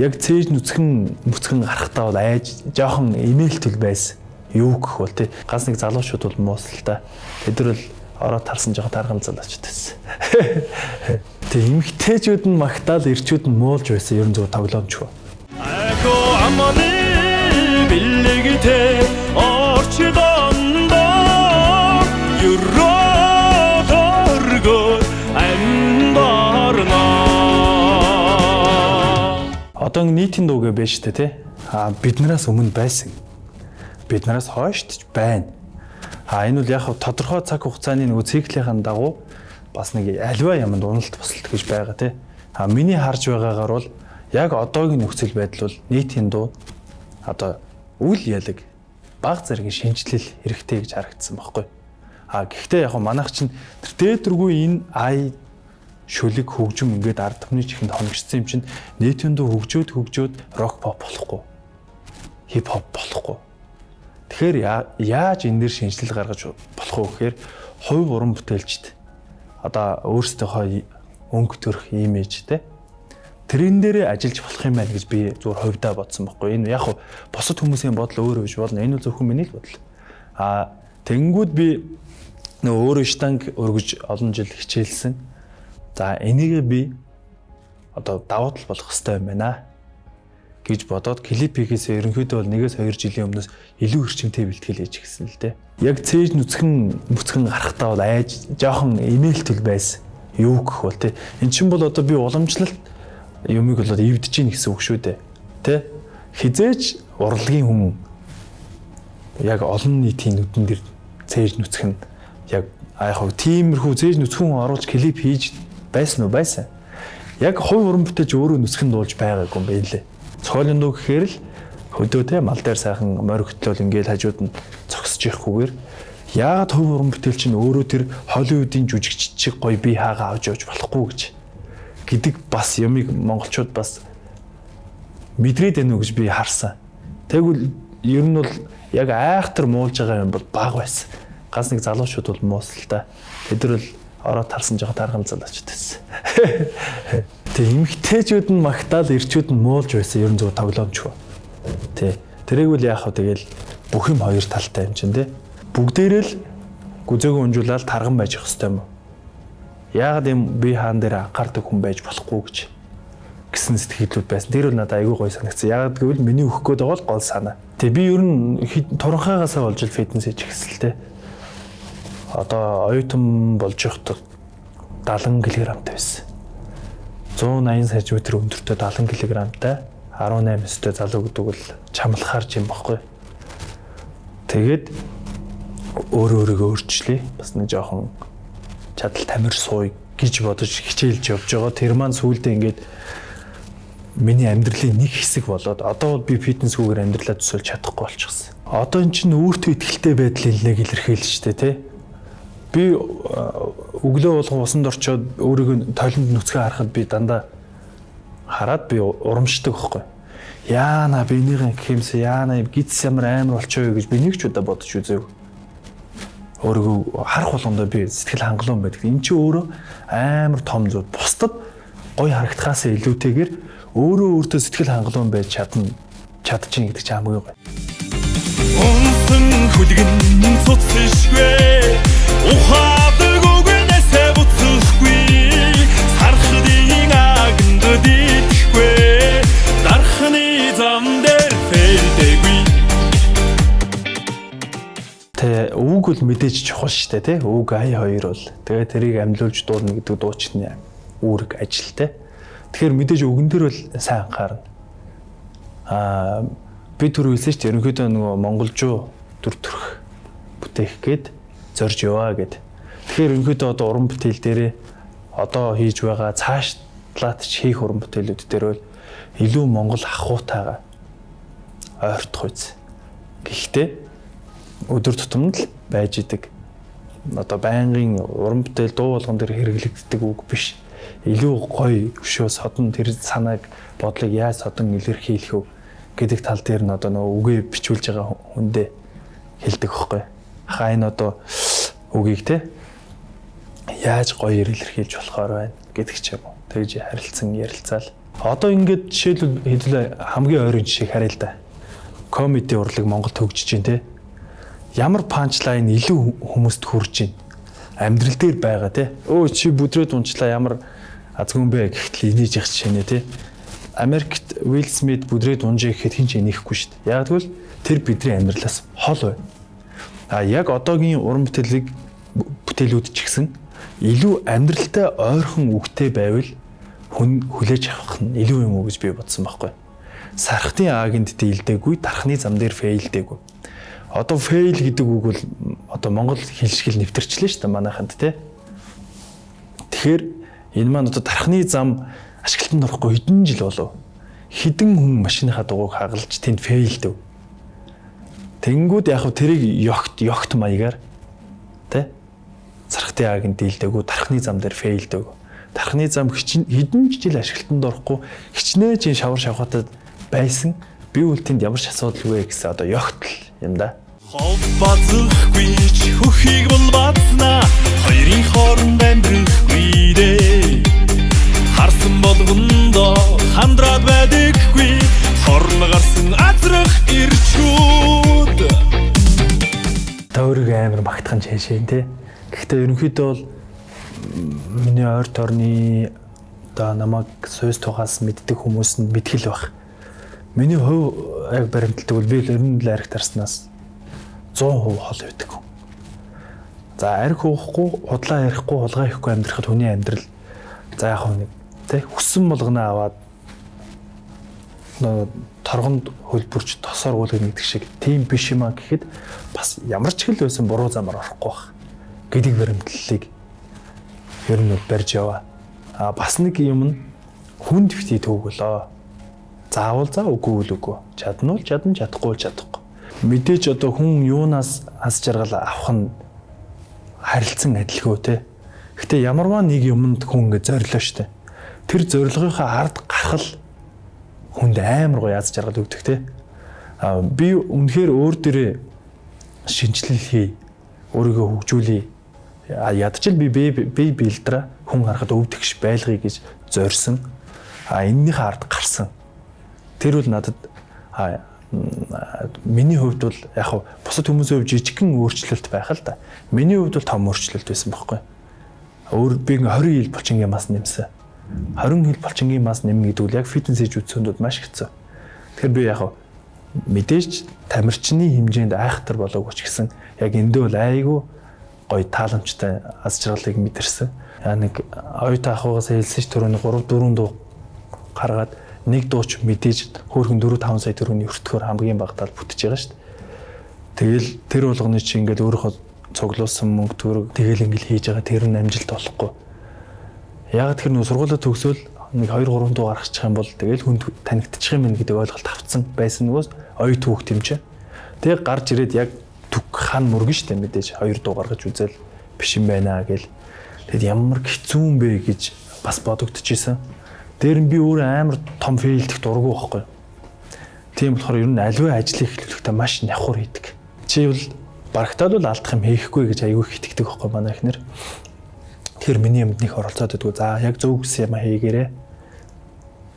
Яг цээж нүцгэн гарахтаа бол айж жоохон имэйлтэл байсан. Юу гэх бол тий ганц нэг залуучууд бол муусалтай. Тэд нар бол ороод харсан жоохон тарган залуучууд байсан. Тэг эмгтээчүүд нь магтаал ирчүүд нь муулж байсан. Ерөн зөв тоглоомч хөө. Айко аманы биллэгтэй орчдондоо юрооторго амдарна. Одоо нийтийн дуугээ байж тээ тий. Биднээс өмнө байсан. Биднээс хойш ч байна. Энэ бол яг тодорхой цаг хугацааны нөгөө циклийн дагуу бас нэг альва юмд уналт босолт гэж байгаа тий. Миний харж байгаагаар бол яг одоогийн нөхцөл байдал бол нийтийн дуу одоо үйл ялэг баг зэргийн шинжилэл хэрэгтэй гэж харагдсан байхгүй. Гэхдээ яг манайх чинь тэр дээдэргүй энэ ай шүлэг хөгжим ингээд ард түмний чихэнд хоногдсон юм чинь нийтийн дуу хөгжөөд рок поп болохгүй. Хип хоп болохгүй. Тэгэхээр яаж энэ дэр шинжилэл гаргаж болох вэ гэхээр хувь уран бүтээлчд одоо өөрсдийнхөө өнгө төрх имижтэй тэрэн дээрээ ажиллаж болох юм байна гэж би зүгээр хувьдаа бодсон байхгүй. Энэ яг бусад хүмүүсийн бодол өөр биш болно. Энэ бол зөвхөн миний л бодол. Тэнгүүд би өөрөө штанг өргөж олон жил хичээлсэн. За энийг би одоо давуу тал болгох хэрэгтэй юм байна гэж бодоод клип хийхээс ерөнхийдөө бол 1-2 жилийн өмнөөс илүү өрчмтэй бэлтгэл хийж гисэн л дээ. Яг цээж нүцгэн гарахтаа бол айж жоохон имэйлтэл байсан. Юу гэх бол тий. Эн чинь бол одоо би уламжлалт юмыг бол эвдэж гин гэсэн үг шүү дээ. Тэ? Хизээж урлагийн хүн яг олон нийтийн нүдэн дээр цээж нүцгэн яг тиймэрхүү цээж нүцгэн оруулж клип хийж байсан уу байсан. Яг хувь уран бүтээлч өөрөө нүцгэн дуулж байгаагүй юм байна лээ. Цоолын дуу гэхээр л хөдөө те мал дээр сайхан моригтлол ингээл хажууд нь цогсож ихгүйгээр яагаад хувь уран бүтээлч нь өөрөө тэр Холливуудын жүжигч шиг гоё бие хаагаа авч явж болохгүй гэдэг бас юмыг монголчууд бас мэдрээд байна уу гэж би харсан. Тэгвэл ер нь бол яг айхтар муулж байгаа юм бол баг байсан. Ганц нэг залуучууд бол муусалтай. Тэд нар бол ороод харсан жоохон тарган залуучууд байсан. Тэг эмгтээчүүд нь магтаал ирчүүд нь муулж байсан. Ерөн зөв тоглоомч хөө. Тэ. Тэрийг үл яах вэ тэгэл бүх юм хоёр талтай юм чинь тэ. Бүгдээрээ л гүзээгөө унжуулаад тарган байж их хэвээр юм. Яагаад юм би хаан дээр анхаардаг хүн байж болохгүй гэсэн сэтгэлүүд байсан. Тэр бол надад айгүй гоё санагдсан. Яагаад гэвэл миний өгөх гээд байгаа бол гол санаа. Тэг би ер нь туранхаагаасаа болж фитнес хийж ихсэлтэй. Одоо оюутан болж явахдаа 70 кг-тай байсан. 180 см өндөртэй 70 кг-тай 18 өстэй залуу гэдэг бол чамлахаар юм баггүй. Тэгээд өөрийгөө өөрчлөе. Бас нэг жоохон чадал тамир сууя гэж бодож хичээлж явж байгаа. Тэр маань сүүлдээ ингээд миний амьдралын нэг хэсэг болоод одоо бол би фитнесгүйгээр амьдралаа төсөөлж чадахгүй болчихсон. Одоо эн чинь өөртөө ихтэй байдлын нэг илэрхийлж штэ тий. Би өглөө болгон усанд орчоод өөрийгөө толинд нүцгэн харахад би дандаа хараад би урамшдаг байхгүй. Яана би энийхэн гэмс яана гидс ямар амар болчихоо гэж би нэг ч удаа бодож үзээв. Өөрийгөө харах болгондоо би сэтгэл хангалуун байдаг. Энд чи өөрөө амар том зүйл. Бусдад гоё харагдахаас илүүтэйгээр өөртөө сэтгэл хангалуун байж чадчихин гэдэг ч хамгийн гоё. Онсон хүлгэн цуцшгүй ухаадаг үгнээсээ буцахгүй сархлын агнд дитгэхгүй дархны зам дээр фэлдэггүй. Тэ үг бол мэдээж чухал шүү дээ тий. Үг ай хоёр бол. Тэгээд тэрийг амьлуулж дуулна гэдэг дуучны үүрэг ажилтай. Тэгэхээр мэдээж үгэн дээр бол сайн анхаарна. Би түр хэлсэн шүү дээ. Ерөнхийдөө нөгөө монголжуу дүр төрх бүтээх гээд зорж яваа гэд. Тэгэхээр ерөнхийдөө одоо уран бүтээл дээрээ одоо хийж байгаа цаашлаад хийх уран бүтээлүүд дээр бол илүү монгол ахуйтайгаа ойртох үз. Гэхдээ өдөр тутамд л байж идэг. Одоо байнгын уран бүтээл дуу болгон дээр хэрэглэгддэг үг биш. Илүү гоё өшөө содон тэр санааг бодлыг яаж содон илэрхийлэх вэ гэдэг тал дээр нь одоо нөгөө үгээ бичүүлж байгаа хүндээ хэлдэг хөхгүй. Энэ одоо үгийг те яаж гоё илэрхийлж болохоор байна гэдэг ч юм уу. Тэгж харилцсан ярилцаал. Одоо ингээд жишээлбэл хэдүүлээ хамгийн ойрын жишээг харъя л да. Комеди урлаг Монголд хөгжиж байна те. Ямар панчлайн илүү хүмүүст хүрж байна. Амьдрал дээр байгаа те. Өө чи бүдрээд унчлаа ямар азгүй бэ гэхтэл инээж явах жишээ нэ те. Америкт Will Smith бүдрээд унжээ гэхэд хин ч инехгүй шүү дээ. Яг тэгвэл тэр бидний амьдралаас хол байна. Яг одоогийн уран бүтээлүүд ч гэсэн илүү амьдралтай ойрхон үгтэй байвал хүн хүлээж авах нь илүү юм уу гэж би бодсон байхгүй. Сархтын агент дийлдэггүй, дархны зам дээр фейлдэггүй. Одоо фейл гэдэг үг бол одоо монгол хэлшгэл нэвтэрчлээ шүү дээ манайханд тий. Тэгэхээр энэ маань одоо дархны зам ашиглалтанд орохгүй хэдэн жил болов. Хэдэн хүн машиныхаа дугуйг хагалж тэнд фейлдэв. Тэнгүүд яг хөө тэрийг ёгт маягаар тий сархтын агент дийлдэггүй, дархны зам дээр фейлдэг. Дархны зам хэдэн жил ашиглалтанд орохгүй хичнээн шавар шавхатад байсан. Би үл тэнд ямар ч асуудал вэ гэсэн одоо ёгтл юм да. Бацхгүй ч хөхийг бол бацнаа хоёрын хооронд амьдрахгүй дээ. Харсан болгондоо хандраад байдаггүй хорн гарсан азрах ирчүүд. Төврөг амар багтхан чэшээ тий. Гэхдээ ерөнхийдөө бол миний ойр тойрны одоо намайг сойс тугаас мэддэг хүмүүс нь мэдгэл баг. Миний хувь яг баримталдаг бол би л ер нь л арх тарснаас 100% хол байдаг. За арх уухгүй, худлаа ярихгүй, хулгай хийхгүй амьдрахад хүний амьдрал за яг нэг тий хүссэн болгоно аваад торгонд хөлбөрч тосоор гүйлгэн гэдэг шиг тийм биш юм а гэхэд бас ямар ч хэл байсан буруу замаар орохгүй байх гэдэг баримтлалыг ер нь барьж яваа. Бас нэг юм нь хүнд бити төвгөлөө. Заавал заа үгүй л үгүй. Чадна уу чадна, чадахгүй чадахгүй. Мэдээж одоо хүн юунаас аз жаргал авах нь харилцан адилгүй те. Гэтэ ямарваа нэг юмд хүн ингэ зориулаа штэ. Тэр зорилгынхаа ард гарах л хүнд амар гоё аз жаргал өгдөг те. Би үнэхээр өөр дээрээ шинжилэл хий, өөрийгөө хөгжүүлье. Ядчил би билдраа хүн харахад өвдөгч байлгыг гэж зорьсон. Эннийхээ ард гарсан. Тэр бол надад миний хувьд бол яг бусад хүмүүсийн хувьд жижигхэн өөрчлөлт байх л да. Миний хувьд бол том өөрчлөлт байсан байхгүй. Өөр би 20 хил булчингийн мас нэмсэн. 20 хил булчингийн мас нэмнэ гэдэг нь яг фитнес хийж үзсөндөө маш хэцүү. Тэгэхээр би яг мэдээж тамирчны хэмжээнд айхтар болоогүй ч гэсэн яг эндээ бол айгүй гоё тааламжтай аз жаргалыг мэдэрсэн. Нэг оюутан ахуйгаас хэлсэн ч түрүүний 3-4 дуу гаргаад нэг дууч мэдээж хөөрхөн 4-5 сая төгрөгийн өртгөөр хамгийн багтаал бүтэж байгаа шүү дээ. Тэгэл тэр болгоны чи ингээд өөрөө цуглуулсан мөнгө төгрөг тэгэл ингээд хийж байгаа тэр нь амжилт болохгүй. Яг тэр нөө сургуулаа төгсөөл нэг 2-3 дуу гаргачих юм бол тэгэл хүнд танигдчих юм гэдэг ойлголт авцсан байсан нөгөөс оюут хүүхд юм чи. Тэг гарч ирээд яг түг хан мөргөн штэ мэдээж 2 дуу гаргаж үзэл биш юм байна гэл. Тэгэд ямар хэцүү юм бэ гэж бас бодогдчихсэн. Дээр нь би өөрөө амар том фейлдэх дурггүй байхгүй. Тийм болохоор ер нь аливаа ажлыг эхлүүлэхдээ маш нявхар хийдэг. Чи бол барагтаад бол алдах юм хийхгүй гэж аягүй хитгэдэг байхгүй манай ихнэр. Тэр миний юмд нэг оролцоод байдгүй. За яг зөв гэсэн юм хийгээрээ.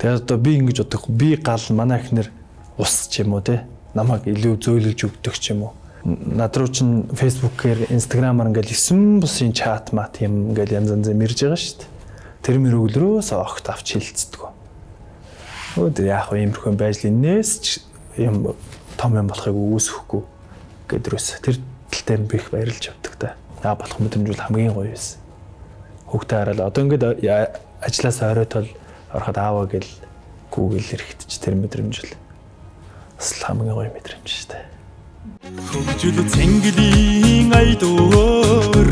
Тэгээд одоо би ингэж бодох. Би гал манай ихнэр ус ч юм уу те. Намайг илүү зөөлөж өгдөг ч юм уу. Над руу чин фэйсбүүкээр, инстаграмаар ингээл 9 бусын чат мат юм ингээл янз янз мэрж байгаа шүү дээ. Тэр мөрөглөрөөс огт авч хилцдэг. Өөд яг иймэрхүү байж л инээс юм том юм болохыг үүсэхгүй гэдэрээс тэр талтай нь би их баярлж авдаг та. Болох мэдрэмж бол хамгийн гоё байсан. Хүүхдээ хараад одоо ингээд ажлаас оройтол ороход ааваа гэл гүүгэл ирэхтэж тэр мэдрэмж бол бас хамгийн гоё мэдрэмж шүү дээ. Хөгжил цэнгэлийн айдуургөө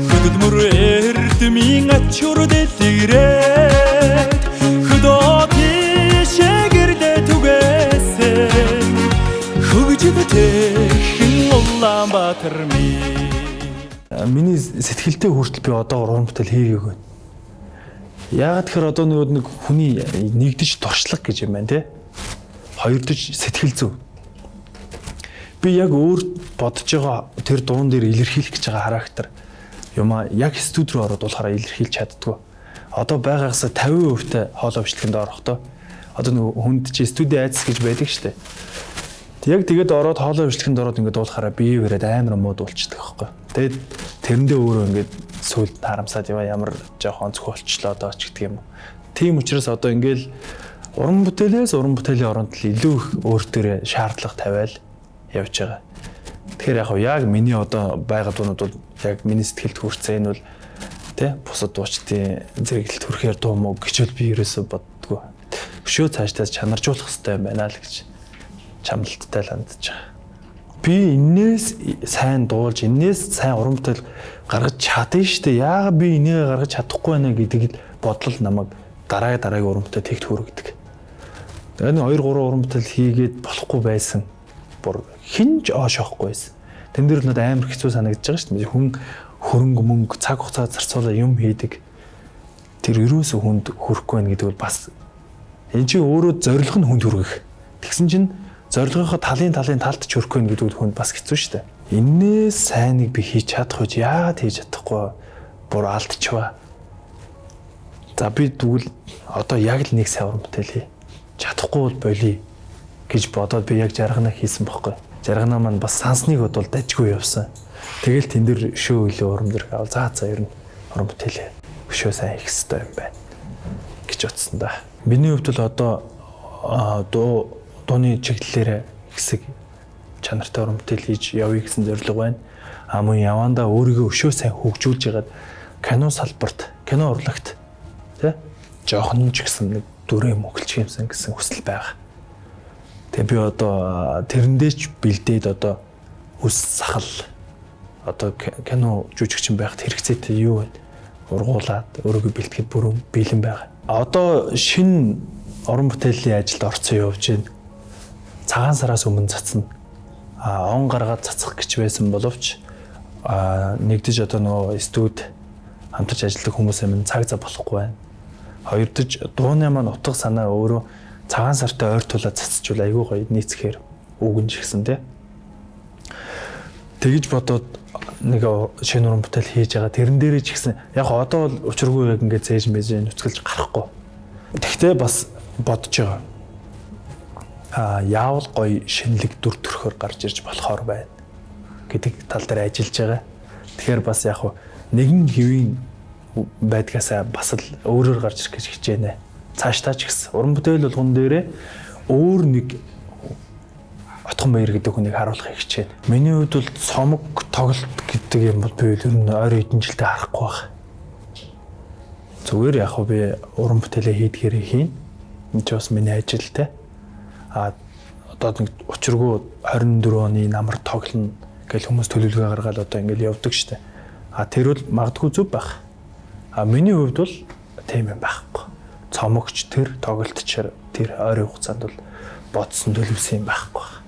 хөдөлмөр эрдмийн ачуур дэлгэрээ хөдөө тишэгэрдэ түгээсэн хөгжил тэхэн Улаанбаатар миний сэтгэлдээ хүртэл би одоогор уран бүтээл хийгээгүй. Яагаад тэгэхээр одоо нэг хүний нэгдэж туршлага гэж юм байна те. Хоёрдож сэтгэл зүй. Би яг өөр бодож байгаа тэр дуун дээр илэрхийлэх гэж байгаа характер юм а яг студ руу ороод болохоор илэрхийлж чаддгүй. Одоо байгаагаас 50% хоолой бичлэгэнд орохдоо одоо нэг хүнд чи студи айдас гэж байдаг шүү дээ. Яг тэгээд ороод хоолой бичлэгэнд ороод ингээд дуулахаараа бие бэрээд амар мууд болчихдог байхгүй. Тэгээд тэрэндээ өөрөө ингээд сүлд харамсаад ямар жоохон зөвхөлчлөө доо ч гэдэг юм уу. Тийм учраас одоо ингээд уран бүтээлээс уран бүтээлийн оронд л илүү их өөртөө шаардлага тавиал явж байгаа. Тэгэхээр яг миний одоо байгаа дуунууд бол яг миний сэтгэлд хүрсэн энэ бол тэ бусад дуучдын зэрэглэлт хүрэхээр дуу муу гэж би ерөөсө боддгоо. Өшөө цаашдаа чанаржуулах хэрэгтэй юм байна л гэж чамлалттай л хандж байгаа. Би энээс сайн дуулж, энээс сайн уран бүтээл гаргаж чадсан шүү дээ. Яагаад би энийг гаргаж чадахгүй байна гэдэг л бодол намайг дараагийн уран бүтээл тэгт хүргэдэг. Тэгээд 2 3 уран бүтээл хийгээд болохгүй байсан. Бүр хинж оошоохгүй байсан. Тэн дээр надад амар хэцүү санагдаж байгаа шүү дээ. Хүн хөрөнгө мөнгө цаг хугацаа зарцуулаад юм хийдэг. Тэр ерөөсөө хүнд хүрэхгүй байна гэдэг бол бас энэ чинь өөрөө зорилго нь хүнд хүргэх. Тэгсэн чинь зорилгынхоо талын талд ч хүрэхгүй байна гэдэг хүнд бас хэцүү шүү дээ. Энээс сайныг би хийж чадах үуч яагаад хийж чадахгүй бүр алдчихва. За би тэгвэл одоо яг л нэг сайн уран бүтээл хий. Чадахгүй бол болий гэж бодоод би яг жаргана хийсэн байхгүй. Жаргана маань бас сансныг бодвол дажгүй явсан. Тэгэл тэн дээр шөө өглөө урам зэрэг авал за ер нь уран бүтээлээ өшөө сайн хийх хэрэгтэй юм байна гэж бодсон да. Миний хувьд бол одоо дууны чиглэлээр хэсэг чанартай уран бүтээл хийж явъя гэсэн зорилго байна. Мөн явандаа өөрийгөө өшөө сайн хөгжүүлж ягаад кино салбарт, кино урлагт тий жоохон ч гэсэн нэг дүрээ мөнгөлчих юмсан гэсэн хүсэл байгаа. Тэгээ би одоо тэрэндээ ч бэлдээд одоо үс сахал одоо кино жүжигчин байхад хэрэгцээтэй юу вэ? Ургуулад өөрийгөө бэлтгэхэд бүрэн бэлэн байгаа. Одоо шинэ уран бүтээлийн ажилд орцсон явж байна. Цагаан сараас өмнө цацна. Он гаргаад цацах гэж байсан боловч нэгдэж одоо нөгөө студ хамтарч ажилладаг хүмүүсээ минь цаг зав болохгүй байна. Хоёрдож дууны маань утга санаа өөрөө цагаан сартай ойртуулаад цацчвал айгүй гоё нийцэхээр үгэнж гисэн тий. Тэгж бодоод нэг шинэ уран бүтээл хийж байгаа. Тэрэн дээрээ ч гисэн яг одоо бол учиргүй яг ингээд зээж мэжээ нүцгэлж гарахгүй. Тэгтээ бас бодож байгаа. Яавал гоё шинэлэг дүр төрхөөр гарч ирж болохоор байна гэдэг тал дээр ажиллаж байгаа. Тэгэхээр бас яг нэгэн хэвийн байдгаасаа бас л өөрөөр гарч ирэх гэж хичээнэ. Цаашдаа ч гэсэн уран бүтээл болгон дээрээ өөр нэг отхон баяр гэдэг хүнийг харуулахыг хичээнэ. Миний хувьд бол цомог тоглолт гэдэг юм бол би ер нь ойр хэдэн жилдээ харахгүй байна. Зүгээр яг би уран бүтээлээ хийдгээрээ хийн. Энэ ч бас миний ажил те. Одоо нэг учиргүй 24 оны намар тоглоно гэж хүмүүс төлөвлөгөө гаргаад одоо ингээл явдаг штэ. Тэр бол магадгүй зөв байх. Миний хувьд бол тийм юм байхгүй. Цомогч тэр тоглолтчор тэр ойрын хугацаанд бол бодсон төлөвсөн юм байхгүй.